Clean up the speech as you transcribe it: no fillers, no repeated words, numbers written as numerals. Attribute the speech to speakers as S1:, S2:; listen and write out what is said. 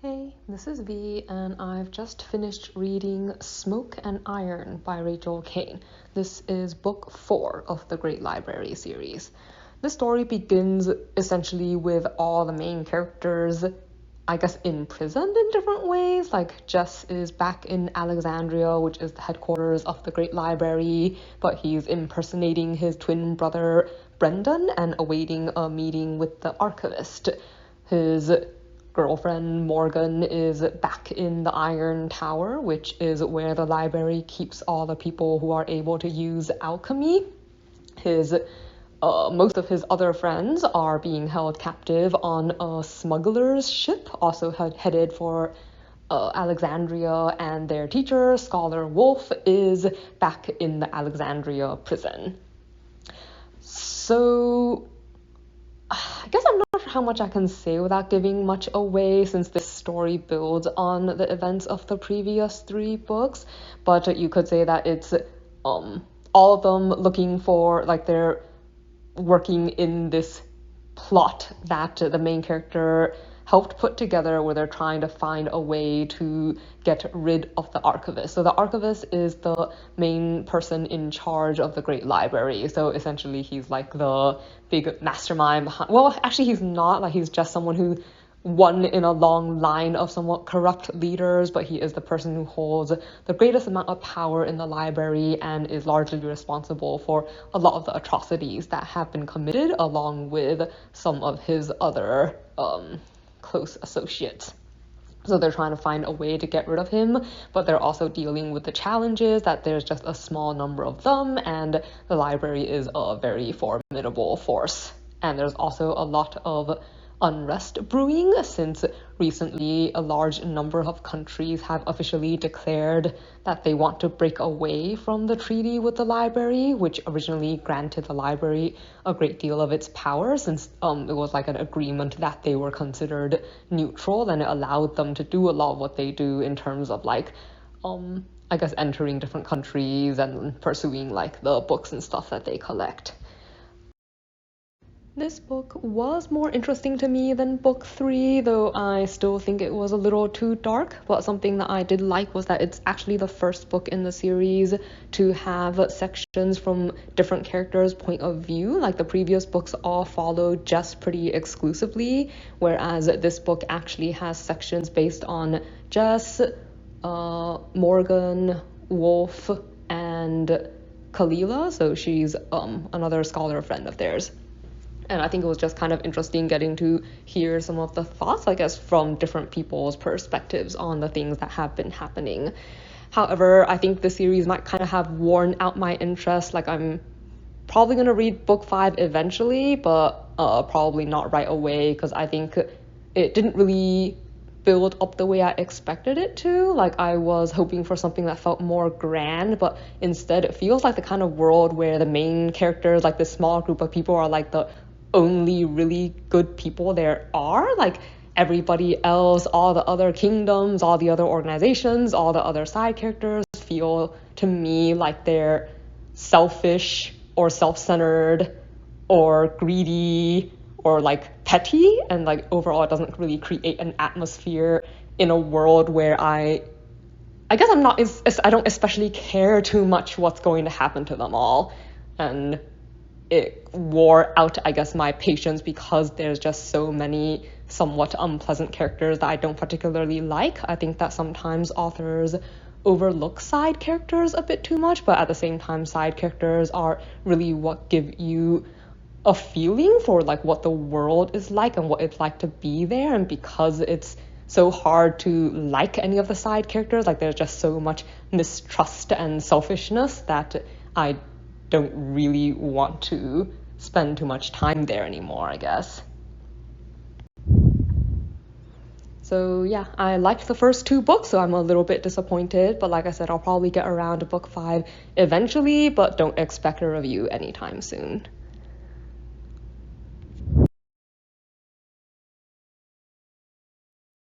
S1: Hey, this is V, and I've just finished reading Smoke and Iron by Rachel Caine. This is book 4 of the Great Library series. The story begins essentially with all the main characters, I guess, imprisoned in different ways. Like, Jess is back in Alexandria, which is the headquarters of the Great Library, but he's impersonating his twin brother Brendan and awaiting a meeting with the archivist. His girlfriend Morgan is back in the Iron Tower, which is where the library keeps all the people who are able to use alchemy. Most of his other friends are being held captive on a smuggler's ship, also headed for Alexandria, and their teacher, Scholar Wolf, is back in the Alexandria prison. So I guess I'm not sure how much I can say without giving much away, since this story builds on the events of the previous 3 books, but you could say that it's all of them looking for, like, they're working in this plot that the main character helped put together, where they're trying to find a way to get rid of the archivist. So the archivist is the main person in charge of the Great Library. So essentially he's like the big mastermind behind, well, actually he's not, like, he's just someone who won in a long line of somewhat corrupt leaders, but he is the person who holds the greatest amount of power in the library and is largely responsible for a lot of the atrocities that have been committed, along with some of his other close associates. So they're trying to find a way to get rid of him, but they're also dealing with the challenges that there's just a small number of them, and the library is a very formidable force. And there's also a lot of unrest brewing, since recently a large number of countries have officially declared that they want to break away from the treaty with the library, which originally granted the library a great deal of its power, since it was like an agreement that they were considered neutral, and it allowed them to do a lot of what they do in terms of, like, I guess, entering different countries and pursuing, like, the books and stuff that they collect. This book was more interesting to me than book 3, though I still think it was a little too dark, but something that I did like was that it's actually the first book in the series to have sections from different characters' point of view. Like, the previous books all followed Jess pretty exclusively, whereas this book actually has sections based on Jess, Morgan, Wolf, and Kalila, so she's another scholar friend of theirs. And I think it was just kind of interesting getting to hear some of the thoughts, I guess, from different people's perspectives on the things that have been happening. However, I think the series might kind of have worn out my interest. Like, I'm probably going to read book 5 eventually, but probably not right away, because I think it didn't really build up the way I expected it to. Like, I was hoping for something that felt more grand, but instead it feels like the kind of world where the main characters, like this small group of people, are like the only really good people there are. Like, everybody else, all the other kingdoms, all the other organizations, all the other side characters feel to me like they're selfish or self-centered or greedy or, like, petty, and, like, overall it doesn't really create an atmosphere in a world where I guess I don't especially care too much what's going to happen to them all. And it wore out, I guess, my patience, because there's just so many somewhat unpleasant characters that I don't particularly like. I think that sometimes authors overlook side characters a bit too much, but at the same time, side characters are really what give you a feeling for, like, what the world is like and what it's like to be there. And because it's so hard to like any of the side characters, like, there's just so much mistrust and selfishness that I don't really want to spend too much time there anymore, I guess. So yeah, I liked the first 2 books, so I'm a little bit disappointed, but like I said, I'll probably get around to book 5 eventually, but don't expect a review anytime soon.